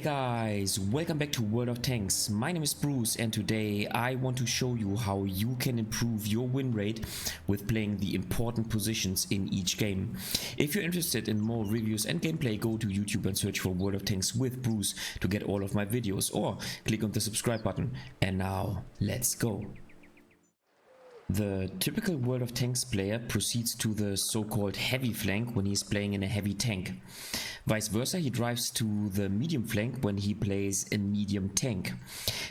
Guys, welcome back to World of Tanks. My name is Bruce and today I want to show you how you can improve your win rate with playing the important positions in each game. If you're interested in more reviews and gameplay, go to YouTube and search for World of Tanks with Bruce to get all of my videos, or click on the subscribe button. And now, let's go. The typical World of Tanks player proceeds to the so-called heavy flank when he's playing in a heavy tank. Vice versa, he drives to the medium flank when he plays a medium tank.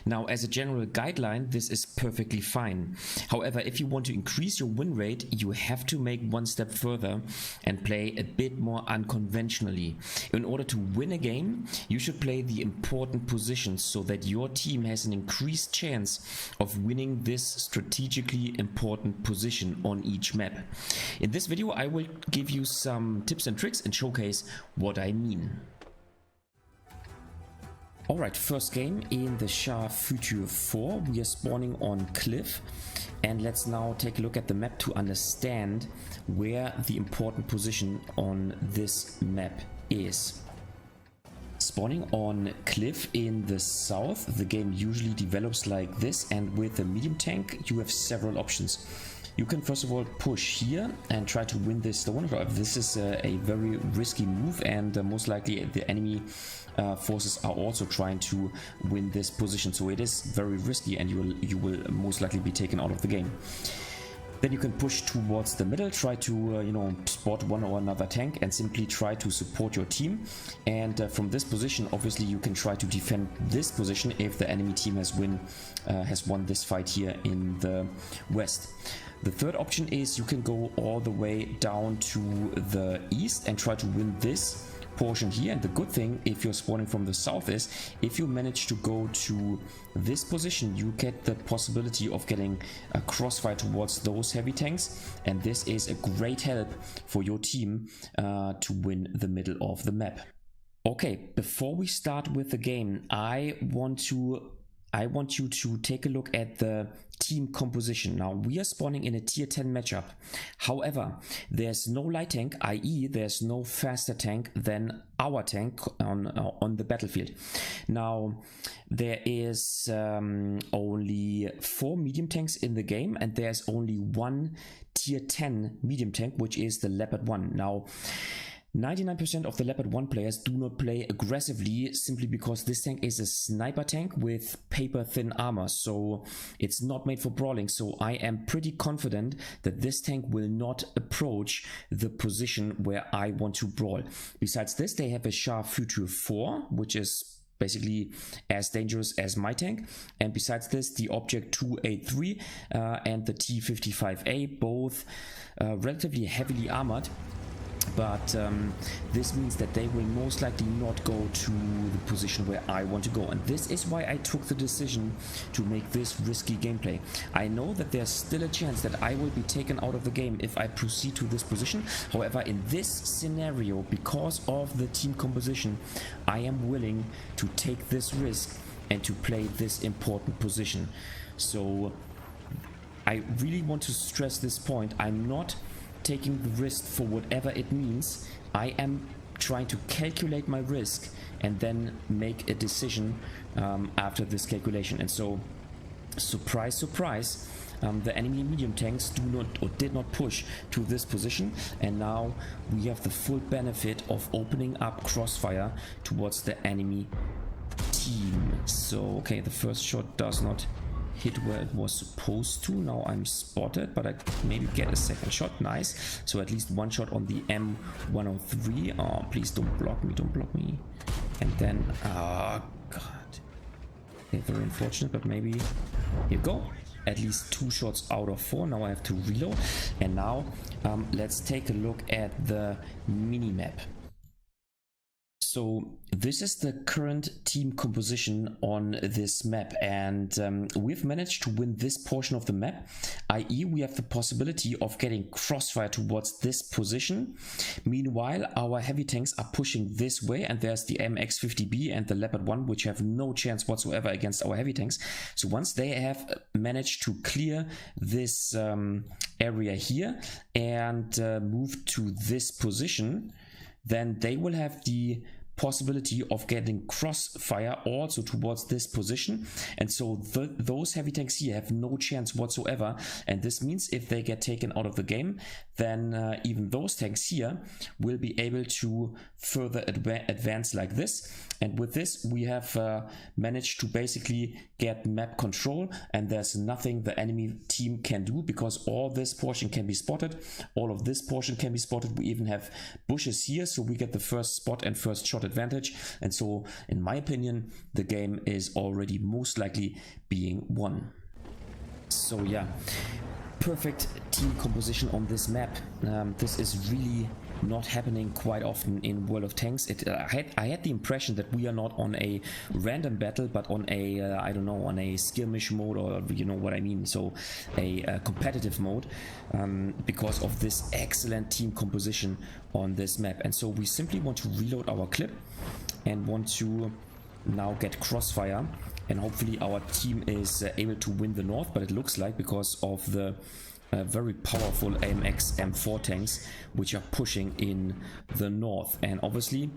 Now, as a general guideline, this is perfectly fine. However, if you want to increase your win rate, you have to make one step further and play a bit more unconventionally. In order to win a game, you should play the important positions so that your team has an increased chance of winning this strategically important position on each map. In this video, I will give you some tips and tricks and showcase what I mean. Alright, first game in the WoT 4. We are spawning on Cliff, and let's now take a look at the map to understand where the important position on this map is. Spawning on Cliff in the south, the game usually develops like this, and with a medium tank you have several options. You can first of all push here and try to win this stone. This is a very risky move, and most likely the enemy forces are also trying to win this position, so it is very risky and you will most likely be taken out of the game. Then you can push towards the middle, try to spot one or another tank and simply try to support your team. And from this position, obviously you can try to defend this position if the enemy team has won this fight here in the west. The third option is you can go all the way down to the east and try to win this portion here. And the good thing if you're spawning from the south is if you manage to go to this position, you get the possibility of getting a crossfire towards those heavy tanks, and this is a great help for your team to win the middle of the map. Okay, before we start with the game, I want you to take a look at the team composition. Now, we are spawning in a tier 10 matchup. However, there's no light tank, i.e. there's no faster tank than our tank on the battlefield. Now, there is only 4 medium tanks in the game, and there's only one tier 10 medium tank, which is the Leopard 1. Now, 99% of the Leopard 1 players do not play aggressively simply because this tank is a sniper tank with paper thin armor, so it's not made for brawling. So I am pretty confident that this tank will not approach the position where I want to brawl. Besides this, they have a WoT 4, which is basically as dangerous as my tank, and besides this, the Object 283 and the T55A, both relatively heavily armored. But this means that they will most likely not go to the position where I want to go, and this is why I took the decision to make this risky gameplay. I know that there's still a chance that I will be taken out of the game if I proceed to this position. However, in this scenario, because of the team composition, I am willing to take this risk and to play this important position. So I really want to stress this point. I'm not taking the risk for whatever it means. I am trying to calculate my risk and then make a decision after this calculation. And so, surprise, surprise, the enemy medium tanks did not push to this position, and now we have the full benefit of opening up crossfire towards the enemy team. So, okay, the first shot does not hit where it was supposed to. Now I'm spotted, but I maybe get a second shot. Nice. So at least one shot on the M103. Oh, please don't block me, don't block me. And then, oh god. Okay, very unfortunate, but maybe, here you go. At least 2 shots out of 4. Now I have to reload. And now let's take a look at the mini-map. So this is the current team composition on this map, and we've managed to win this portion of the map, i.e. we have the possibility of getting crossfire towards this position. Meanwhile, our heavy tanks are pushing this way, and there's the MX-50B and the Leopard 1, which have no chance whatsoever against our heavy tanks. So once they have managed to clear this area here and move to this position, then they will have the possibility of getting crossfire also towards this position, and so those heavy tanks here have no chance whatsoever. And this means if they get taken out of the game, then even those tanks here will be able to further advance like this. And with this we have managed to basically get map control, and there's nothing the enemy team can do because all this portion can be spotted, all of this portion can be spotted. We even have bushes here, so we get the first spot and first shot advantage. And so in my opinion the game is already most likely being won. So yeah, perfect team composition on this map. This is really not happening quite often in World of Tanks. I had the impression that we are not on a random battle, but on a I don't know, on a skirmish mode, or you know what I mean, so a competitive mode, because of this excellent team composition on this map. And so we simply want to reload our clip and want to now get crossfire, and hopefully our team is able to win the north. But it looks like, because of the very powerful AMX M4 tanks which are pushing in the north, and obviously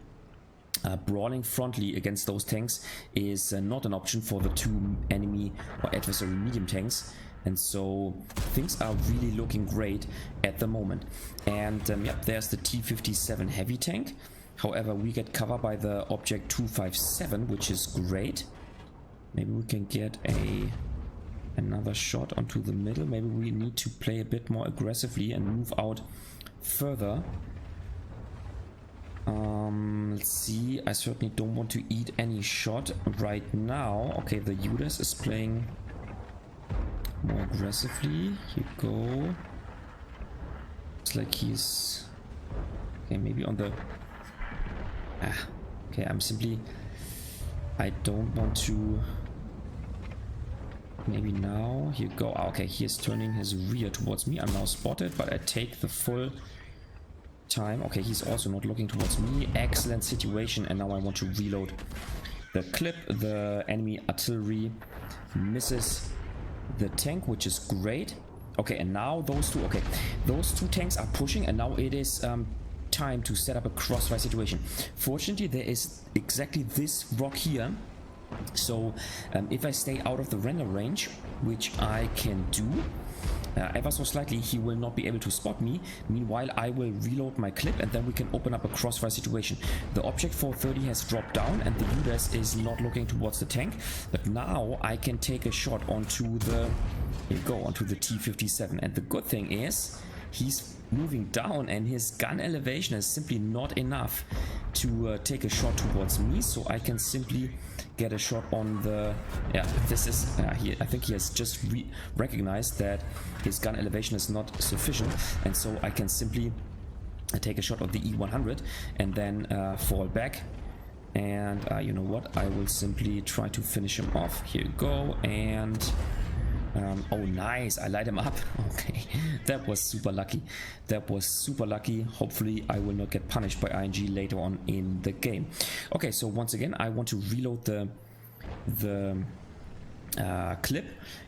brawling frontally against those tanks is not an option for the two enemy or adversary medium tanks. And so things are really looking great at the moment. And yep, there's the T-57 heavy tank. However, we get covered by the object 257, which is great. Maybe we can get another shot onto the middle. Maybe we need to play a bit more aggressively and move out further. Let's see. I certainly don't want to eat any shot right now. Okay, the Judas is playing more aggressively. Here you go. Looks like he's okay, maybe on the okay, I don't want to. Maybe now. Here you go. Okay, he is turning his rear towards me. I'm now spotted, but I take the full time. Okay, he's also not looking towards me. Excellent situation. And now I want to reload the clip. The enemy artillery misses the tank, which is great. Okay, and now those two tanks are pushing, and now it is time to set up a crossfire situation. Fortunately, there is exactly this rock here. So if I stay out of the render range, which I can do ever so slightly, he will not be able to spot me. Meanwhile, I will reload my clip, and then we can open up a crossfire situation. The object 430 has dropped down, and the UDAS is not looking towards the tank. But now I can take a shot onto the onto the T-57. And the good thing is he's moving down, and his gun elevation is simply not enough to take a shot towards me, so I can simply get a shot on the this is I think he has just recognized that his gun elevation is not sufficient, and so I can simply take a shot of the E100 and then fall back. And you know what, I will simply try to finish him off. Here you go. And oh nice, I light him up. Okay, that was super lucky. That was super lucky. Hopefully I will not get punished by ING later on in the game. Okay, so once again I want to reload the clip,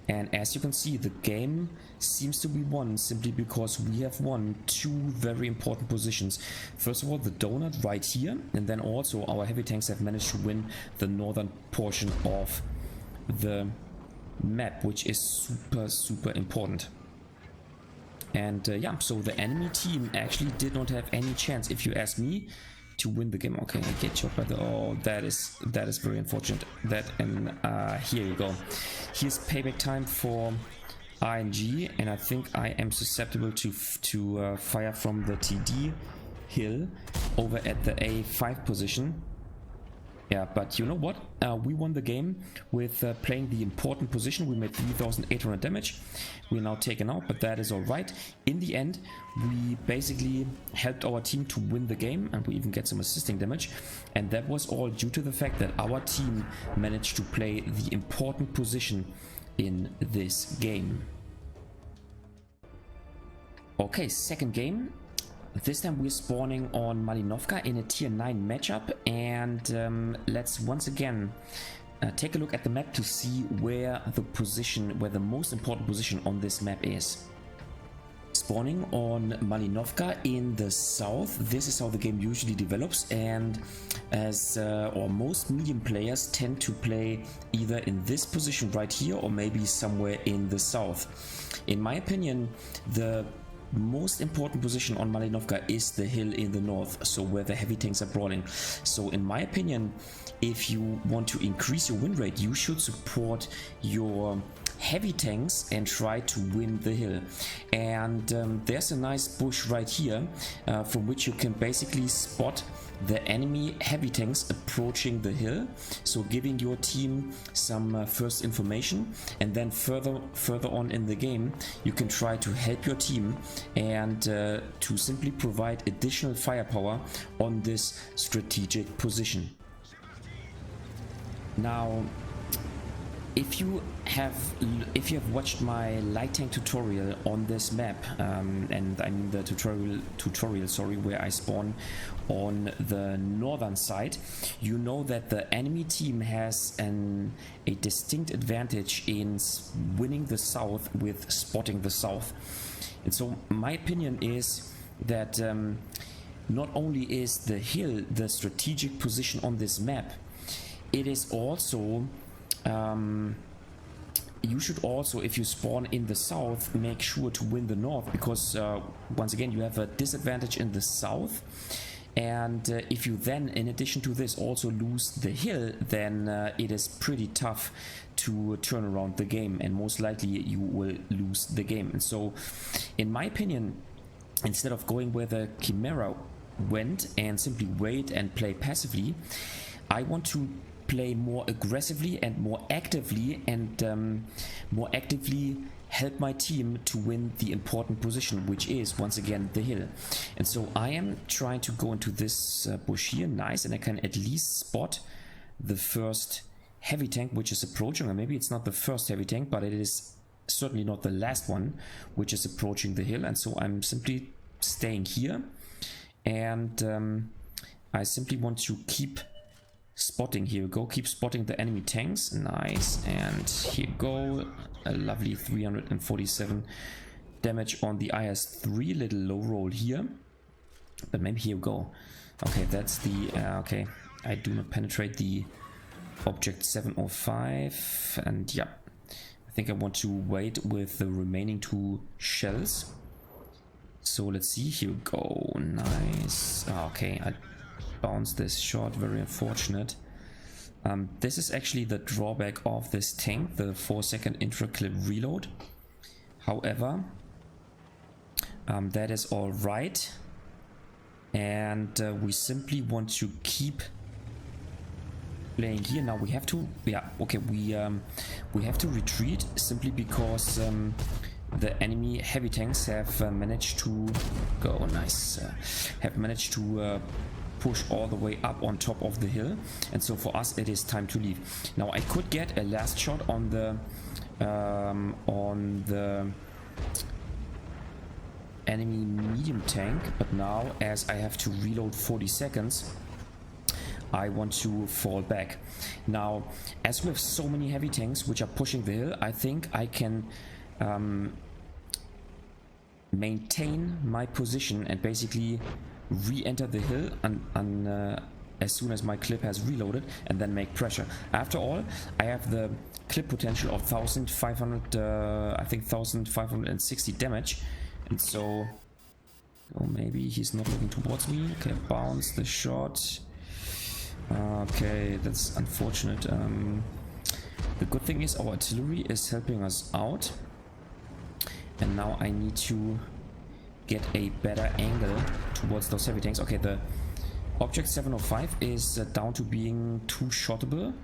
and as you can see, the game seems to be won simply because we have won two very important positions. First of all, the donut right here, and then also our heavy tanks have managed to win the northern portion of the map, which is super important. And yeah, so the enemy team actually did not have any chance, if you ask me, to win the game. Okay, I get shot by the that is very unfortunate. That, and here you go. Here's payback time for ING, and I think I am susceptible to fire from the TD hill over at the A5 position. Yeah, but you know what? We won the game with playing the important position. We made 3,800 damage. We're now taken out, but that is all right. In the end, we basically helped our team to win the game, and we even get some assisting damage. And that was all due to the fact that our team managed to play the important position in this game. Okay, second game. This time we're spawning on Malinovka in a tier 9 matchup, and let's once again take a look at the map to see where the most important position on this map is. spawning on Malinovka in the south. This is how the game usually develops, and as or most medium players tend to play either in this position right here or maybe somewhere in the south. In my opinion, the most important position on Malinovka is the hill in the north, so where the heavy tanks are brawling. So in my opinion, if you want to increase your win rate, you should support your heavy tanks and try to win the hill. And there's a nice bush right here from which you can basically spot the enemy heavy tanks approaching the hill, so giving your team some first information, and then further on in the game you can try to help your team and to simply provide additional firepower on this strategic position. Now, if you have watched my light tank tutorial on this map, and I mean the tutorial, sorry, where I spawn on the northern side, you know that the enemy team has a distinct advantage in winning the south with spotting the south. And so my opinion is that not only is the hill the strategic position on this map, it is also you should also, if you spawn in the south, make sure to win the north, because once again you have a disadvantage in the south, and if you then in addition to this also lose the hill, then it is pretty tough to turn around the game, and most likely you will lose the game. And so in my opinion, instead of going where the Chimera went and simply wait and play passively, I want to play more aggressively and more actively, and more actively help my team to win the important position, which is once again the hill. And so I am trying to go into this bush here, nice, and I can at least spot the first heavy tank which is approaching, or maybe it's not the first heavy tank, but it is certainly not the last one which is approaching the hill. And so I'm simply staying here, and I simply want to keep spotting. Here we go, keep spotting the enemy tanks, nice, and here we go, a lovely 347 damage on the IS-3, little low roll here, but maybe here we go. Okay, that's the okay, I do not penetrate the object 705, and yeah, I think I want to wait with the remaining two shells. So let's see, here we go, nice. Okay, I bounce this shot, very unfortunate. This is actually the drawback of this tank, the 4-second intra-clip reload. However, that is all right, and we simply want to keep playing here. Now we have to, yeah, okay, we have to retreat simply because the enemy heavy tanks have managed to go, nice, have managed to push all the way up on top of the hill, and so for us it is time to leave. Now I could get a last shot on the enemy medium tank, but now as I have to reload 40 seconds, I want to fall back. Now as we have so many heavy tanks which are pushing the hill, I think I can maintain my position and basically re-enter the hill as soon as my clip has reloaded, and then make pressure. After all, I have the clip potential of 1500 I think 1560 damage, and so maybe he's not looking towards me. Okay, bounce the shot. Okay, that's unfortunate. The good thing is our artillery is helping us out, and now I need to get a better angle towards those heavy tanks. Okay, the object 705 is down to being too shottable,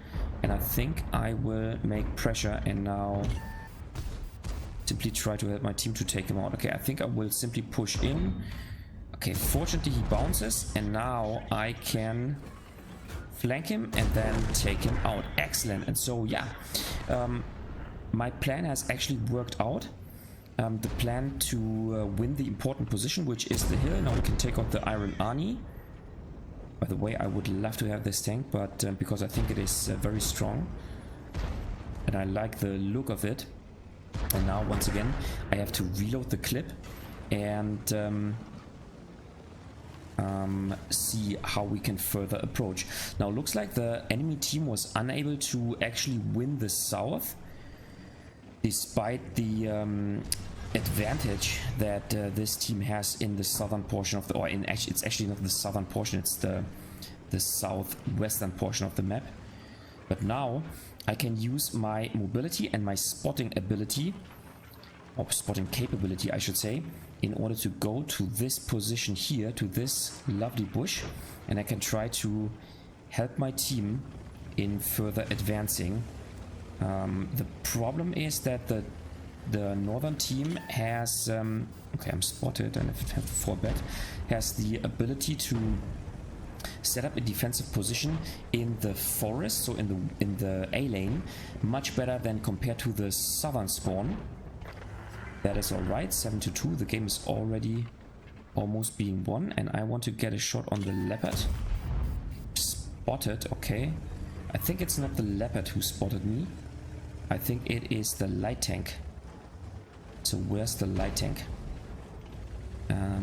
and I think I will make pressure and now simply try to help my team to take him out. Okay, I think I will simply push in. Okay, fortunately he bounces, and now I can flank him and then take him out. Excellent. And so yeah, my plan has actually worked out. The plan to win the important position, which is the hill. Now we can take out the Iron Arnie. By the way, I would love to have this tank, but because I think it is very strong and I like the look of it. And now once again I have to reload the clip and see how we can further approach. Now looks like the enemy team was unable to actually win the south, despite the advantage that this team has in the southern portion of the, or in actually, it's actually not the southern portion, it's the southwestern portion of the map. But now I can use my mobility and my spotting ability, or spotting capability I should say, in order to go to this position here, to this lovely bush, and I can try to help my team in further advancing. The problem is that the northern team has okay, I'm spotted and I have to fall back, has the ability to set up a defensive position in the forest, so in the A lane, much better than compared to the southern spawn. That is alright, 7-2, the game is already almost being won, and I want to get a shot on the leopard. Spotted, okay. I think it's not the leopard who spotted me. I think it is the light tank. So where's the light tank?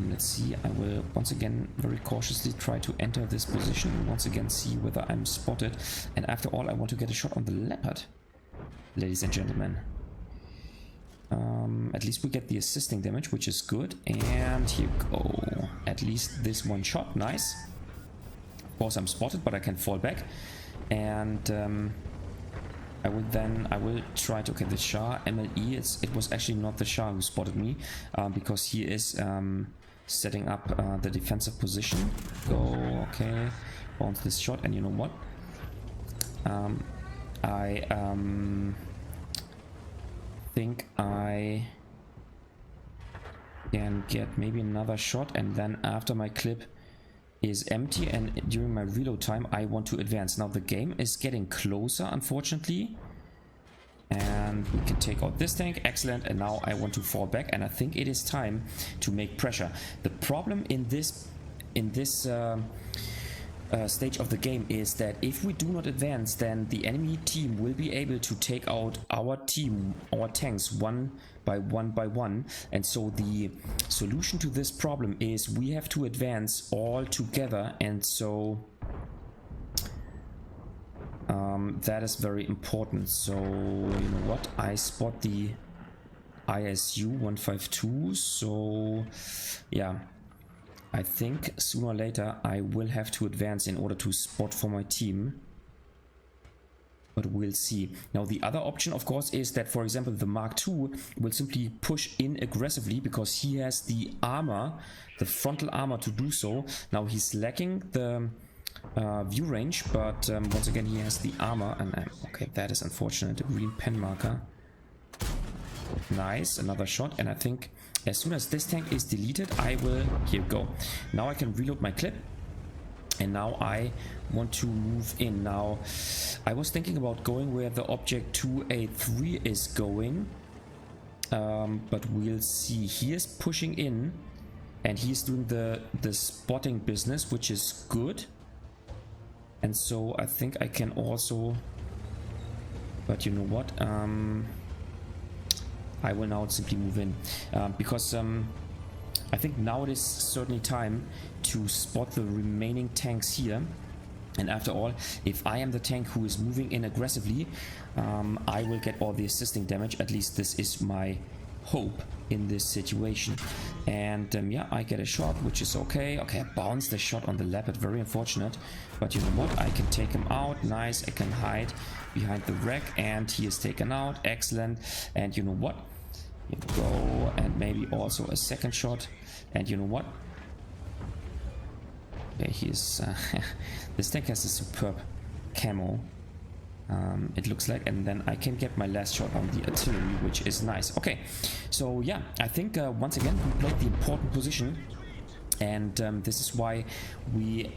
Let's see, I will once again very cautiously try to enter this position and once again see whether I'm spotted. And after all, I want to get a shot on the leopard, ladies and gentlemen. At least we get the assisting damage, which is good. And here we go. At least this one shot, nice. Of course I'm spotted, but I can fall back. And I will try to, okay, the Shah, MLE, it was actually not the Shah who spotted me, because he is setting up the defensive position. Go, okay, bounce this shot, and you know what? I think I can get maybe another shot, and then after my clip is empty and during my reload time I want to advance. Now the game is getting closer, unfortunately, and we can take out this tank, excellent, and now I want to fall back, and I think it is time to make pressure. The problem in this stage of the game is that if we do not advance, then the enemy team will be able to take out our team, our tanks, one by one, and so the solution to this problem is we have to advance all together, and so that is very important. So you know what, I spot the ISU 152, so yeah, I think sooner or later I will have to advance in order to spot for my team. But we'll see. Now the other option, of course, is that, for example, the Mark II will simply push in aggressively because he has the armor, the frontal armor to do so. Now he's lacking the view range, but once again he has the armor. And okay, that is unfortunate. The green pen marker. Nice, another shot, and I think as soon as this tank is deleted, I will, here we go. Now I can reload my clip, and now I want to move in. Now I was thinking about going where the object 2A3 is going, but we'll see. He is pushing in, and he's doing the spotting business, which is good. And so I think I can also, but you know what, I will now simply move in, because I think now it is certainly time to spot the remaining tanks here. And after all, if I am the tank who is moving in aggressively, I will get all the assisting damage. At least this is my hope in this situation. And yeah, I get a shot, which is okay. Okay, I bounced the shot on the leopard, very unfortunate. But you know what, I can take him out, nice. I can hide behind the wreck, and he is taken out, excellent. And you know what, here we go, and maybe also a second shot. And you know what, okay, he is this tank has a superb camo, it looks like, and then I can get my last shot on the artillery, which is nice. Okay, so yeah, I think once again we played the important position, and this is why we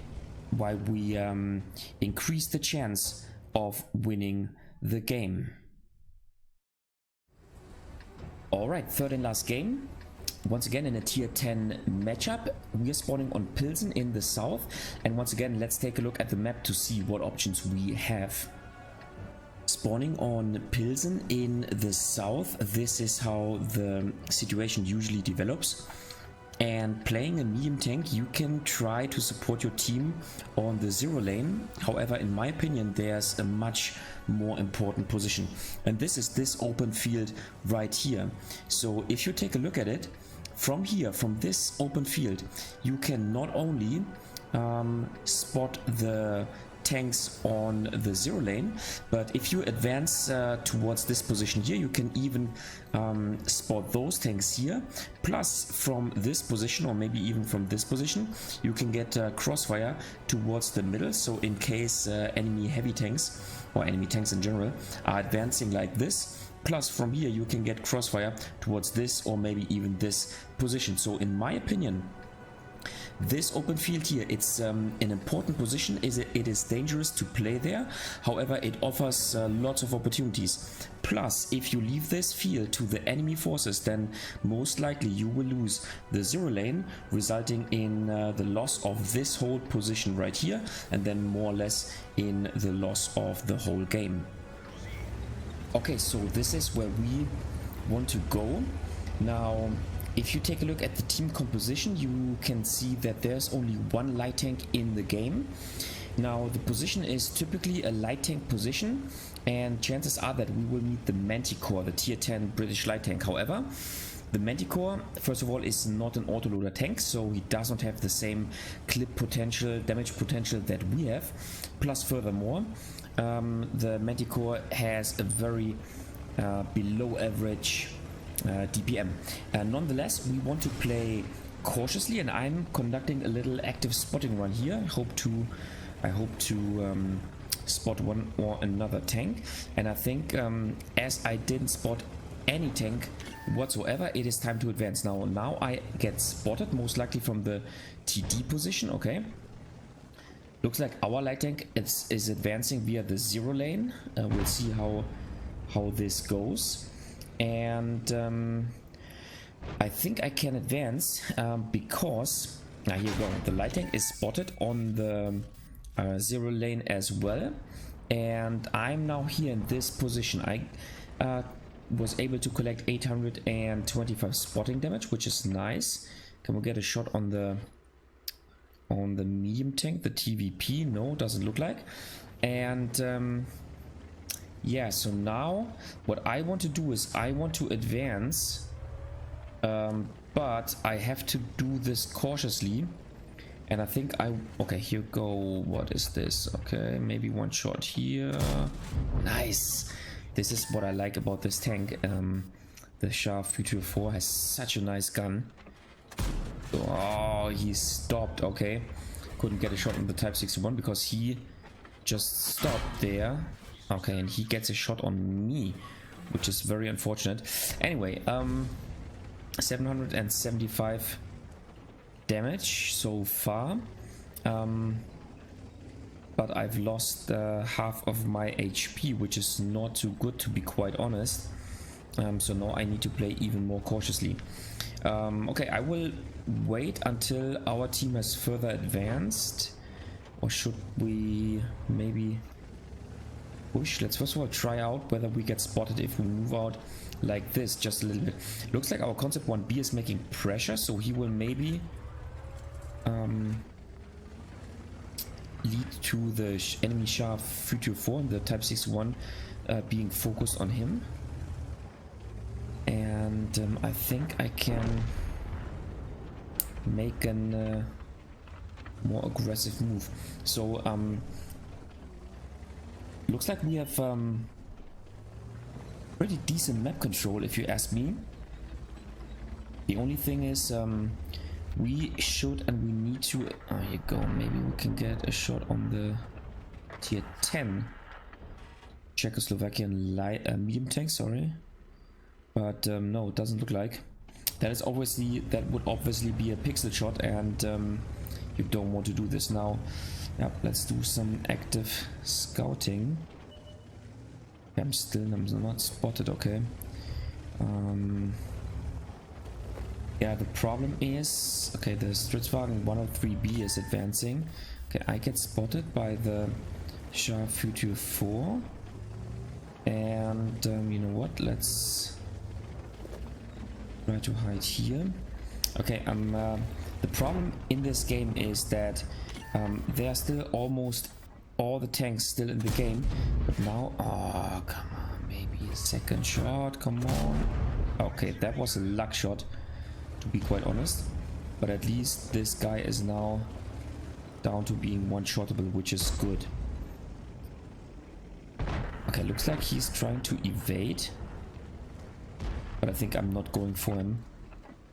increase the chance of winning the game. Alright, third and last game. Once again in a tier 10 matchup. We are spawning on Pilsen in the south, and once again let's take a look at the map to see what options we have. Spawning on Pilsen in the south, this is how the situation usually develops. And playing a medium tank, you can try to support your team on the zero lane. However, in my opinion, there's a much more important position, and this is this open field right here. So if you take a look at it from here, from this open field, you can not only spot the tanks on the zero lane, but if you advance towards this position here, you can even spot those tanks here. Plus, from this position, or maybe even from this position, you can get crossfire towards the middle. So in case enemy heavy tanks, or enemy tanks in general, are advancing like this, plus from here you can get crossfire towards this or maybe even this position. So in my opinion, this open field here, it's an important position. It is dangerous to play there. However, it offers lots of opportunities. Plus, if you leave this field to the enemy forces, then most likely you will lose the zero lane, resulting in the loss of this whole position right here, and then more or less in the loss of the whole game. Okay, so this is where we want to go. Now, if you take a look at the team composition, you can see that there's only one light tank in the game. Now, the position is typically a light tank position, and chances are that we will meet the Manticore, the tier 10 British light tank. However, the Manticore, first of all, is not an autoloader tank, so he does not have the same clip potential, damage potential that we have. Plus, furthermore, the Manticore has a very below average DPM. Nonetheless, we want to play cautiously, and I'm conducting a little active spotting run here. I hope to spot one or another tank, and I think as I didn't spot any tank whatsoever, it is time to advance. Now I get spotted, most likely from the TD position. Okay, looks like our light tank is advancing via the zero lane. We'll see how this goes. And I think I can advance because here you go. The light tank is spotted on the zero lane as well, and I'm now here in this position. I was able to collect 825 spotting damage, which is nice. Can we get a shot on the medium tank, the TVP? No, doesn't look like. And yeah, so now what I want to do is I want to advance, but I have to do this cautiously. And I think okay, here go. What is this? Okay, maybe one shot here. Nice. This is what I like about this tank. The WoT 4 has such a nice gun. Oh, he stopped. Okay, couldn't get a shot on the Type 61 because he just stopped there. Okay, and he gets a shot on me, which is very unfortunate. Anyway, 775 damage so far, but I've lost half of my HP, which is not too good, to be quite honest. So now I need to play even more cautiously. Okay, I will wait until our team has further advanced, or should we maybe push? Let's first of all try out whether we get spotted if we move out like this just a little bit. Looks like our concept 1B is making pressure, so he will maybe lead to the enemy WoT 4 and the Type 61 being focused on him. And I think I can make a more aggressive move. So looks like we have pretty decent map control, if you ask me. The only thing is we should and we need to, here you go, maybe we can get a shot on the tier 10 Czechoslovakian medium tank, sorry. But no, it doesn't look like. That would obviously be a pixel shot, and you don't want to do this now. Yeah, let's do some active scouting. I'm not spotted. Okay. Yeah, the problem is, okay, the Stritzwagen 103B is advancing. Okay, I get spotted by the WoT 4, and you know what? Let's try to hide here. Okay, the problem in this game is that there are still almost all the tanks still in the game, but now, oh, come on, maybe a second shot, come on. Okay, that was a luck shot, to be quite honest, but at least this guy is now down to being one-shottable, which is good. Okay, looks like he's trying to evade, but I think I'm not going for him.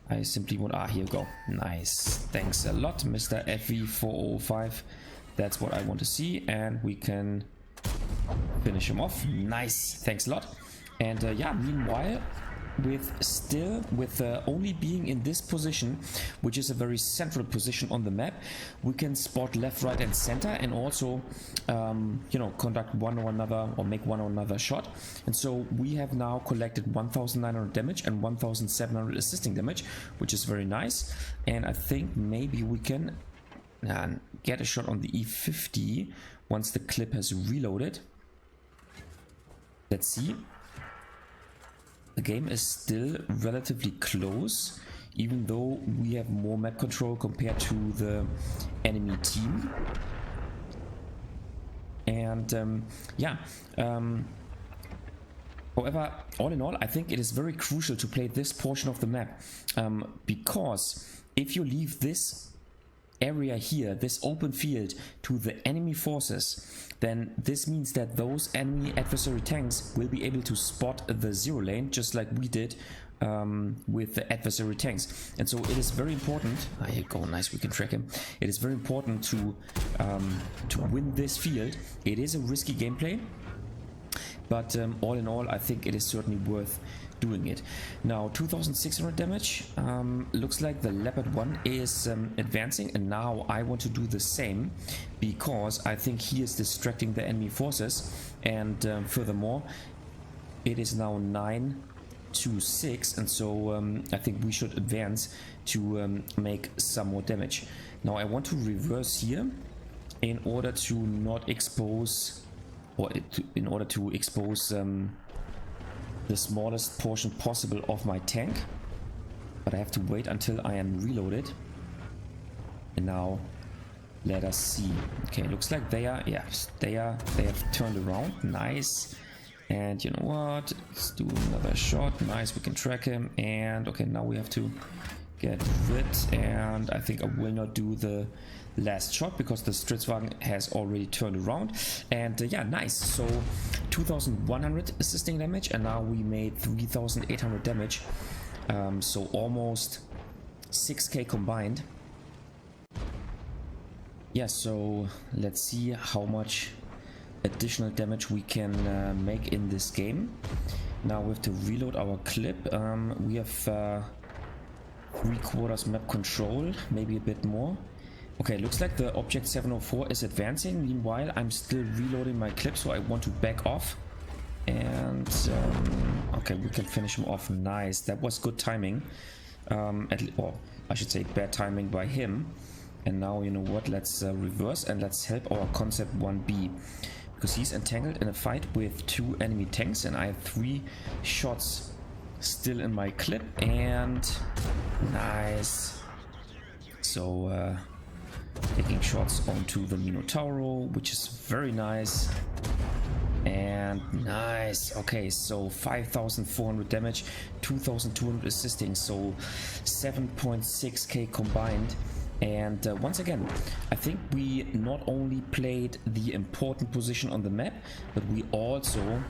I simply want... Ah, here we go. Nice. Thanks a lot, Mr. FV405. That's what I want to see, and we can finish him off. Nice. Thanks a lot. And yeah, meanwhile, with only being in this position, which is a very central position on the map, we can spot left, right, and center, and also you know, conduct one or another, or make one or another shot. And so we have now collected 1900 damage and 1700 assisting damage, which is very nice. And I think maybe we can get a shot on the E50 once the clip has reloaded. Let's see. The game is still relatively close, even though we have more map control compared to the enemy team. And yeah, however, all in all, I think it is very crucial to play this portion of the map, because if you leave this area here, this open field, to the enemy forces, then this means that those enemy adversary tanks will be able to spot the zero lane, just like we did with the adversary tanks. And so it is very important. Here you go, nice, we can track him. It is very important to win this field. It is a risky gameplay, but all in all, I think it is certainly worth doing it. Now 2600 damage. Looks like the Leopard 1 is advancing, and now I want to do the same, because I think he is distracting the enemy forces. And furthermore, it is now 9-6, and so I think we should advance to make some more damage. Now I want to reverse here in order to not expose, or in order to expose the smallest portion possible of my tank, but I have to wait until I am reloaded. And now let us see. Okay, looks like they are, yes, they have turned around. Nice. And you know what, let's do another shot. Nice, we can track him. And okay, now we have to get rid, and I think I will not do the last shot because the Stritzwagen has already turned around. And yeah, nice. So 2100 assisting damage, and now we made 3800 damage, so almost 6k combined. Yeah, so let's see how much additional damage we can make in this game. Now we have to reload our clip. We have 3/4 map control, maybe a bit more. Okay, looks like the object 704 is advancing. Meanwhile, I'm still reloading my clip, so I want to back off. And okay, we can finish him off. Nice, that was good timing. Or I should say bad timing by him. And now, you know what, let's reverse and let's help our concept 1B, because he's entangled in a fight with 2 enemy tanks, and I have 3 shots still in my clip. And nice. So taking shots onto the Minotauro, which is very nice. And nice. Okay, so 5400 damage, 2200 assisting, so 7.6k combined. And once again, I think we not only played the important position on the map, but we also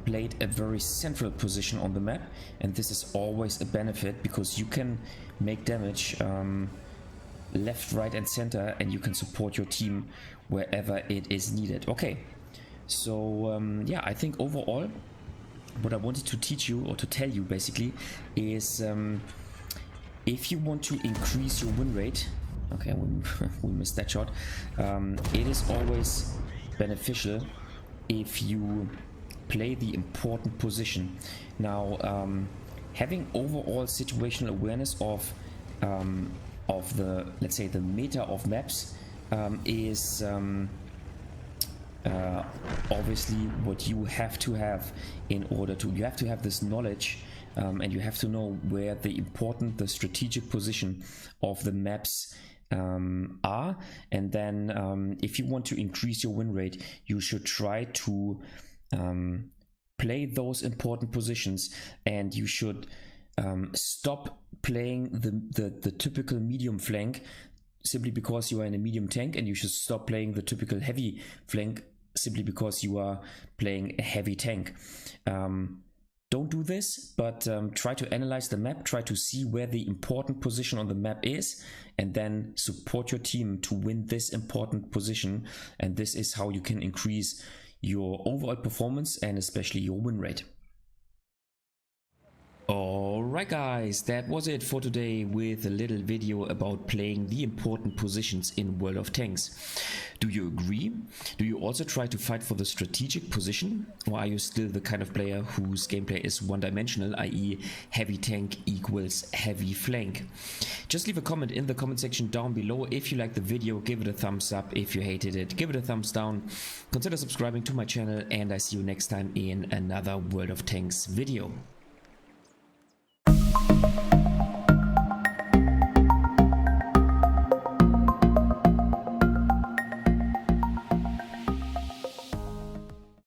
played a very central position on the map. And this is always a benefit, because you can make damage left, right, and center, and you can support your team wherever it is needed. Okay, so yeah, I think overall what I wanted to teach you, or to tell you basically, is if you want to increase your win rate, okay, we missed that shot, it is always beneficial if you play the important position. Now, having overall situational awareness of the, let's say, the meta of maps is obviously what you have to have in order to, you have to have this knowledge and you have to know where the strategic position of the maps are. And then if you want to increase your win rate, you should try to play those important positions, and you should stop playing the typical medium flank simply because you are in a medium tank, and you should stop playing the typical heavy flank simply because you are playing a heavy tank. Don't do this, but try to analyze the map, try to see where the important position on the map is, and then support your team to win this important position. And this is how you can increase your overall performance and especially your win rate. Alright guys, that was it for today with a little video about playing the important positions in World of Tanks. Do you agree? Do you also try to fight for the strategic position? Or are you still the kind of player whose gameplay is one-dimensional, i.e. heavy tank equals heavy flank? Just leave a comment in the comment section down below. If you liked the video, give it a thumbs up. If you hated it, give it a thumbs down. Consider subscribing to my channel, and I see you next time in another World of Tanks video.